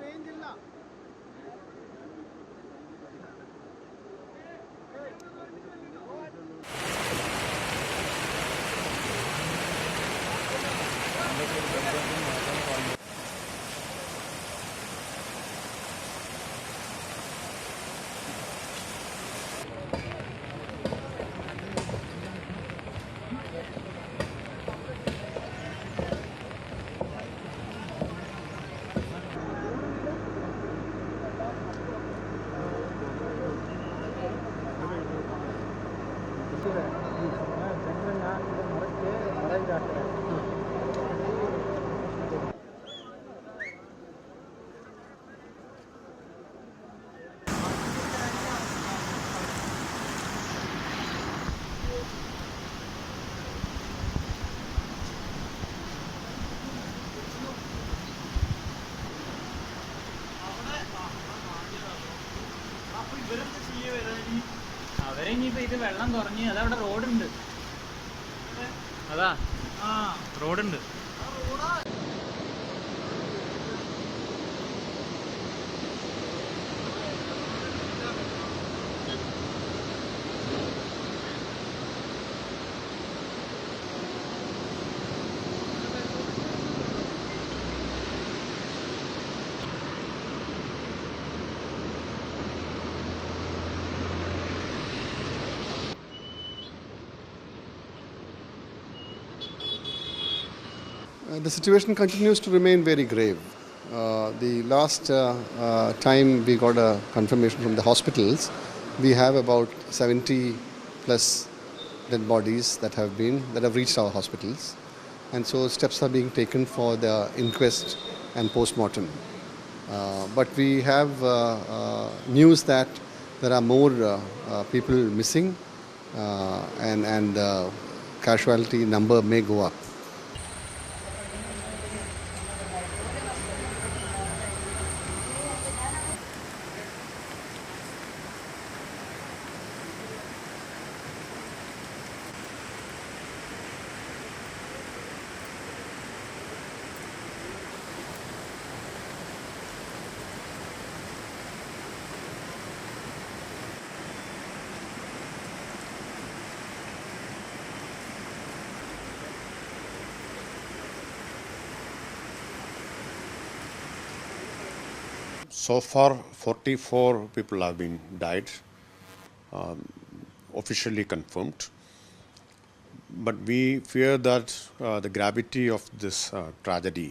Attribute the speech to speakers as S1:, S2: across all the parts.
S1: range illa.
S2: അവരിനിയിപ്പോ ഇത് വെള്ളം കുറഞ്ഞ് അതവിടെ റോഡുണ്ട്, അതാ റോഡുണ്ട്.
S3: The situation continues to remain very grave. The last time we got a confirmation from the hospitals, we have about 70 plus dead bodies that have reached our hospitals, and so steps are being taken for the inquest and post-mortem. But we have news that there are more people missing, and the casualty number may go up.
S4: So far, 44 people have been died, officially confirmed. But we fear that the gravity of this tragedy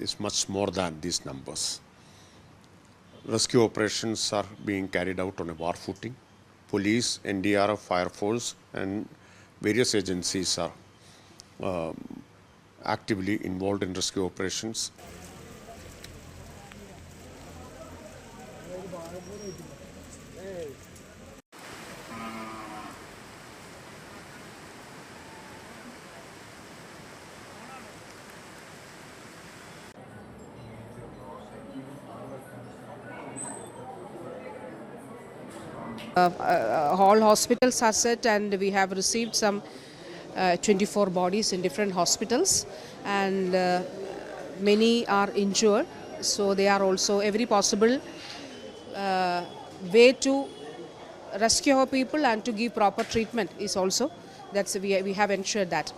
S4: is much more than these numbers. Rescue operations are being carried out on a war footing. Police, NDRF, Fire Force, and various agencies are actively involved in rescue operations.
S5: All hospitals are set, and we have received some 24 bodies in different hospitals, and many are injured. So they are also every possible way to rescue our people and to give proper treatment is also, that's we have ensured that.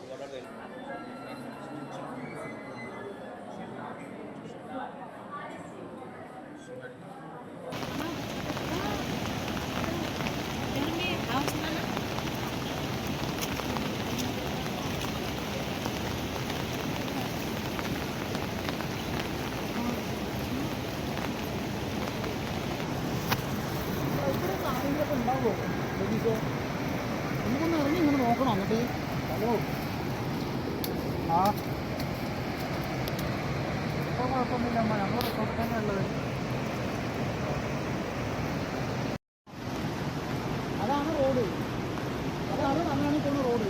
S1: കുഴപ്പമൊന്നുമില്ല, നമ്മൾ resort തന്നെ ഉള്ളത്. അതാണ് അങ്ങാടി പോകുന്ന road.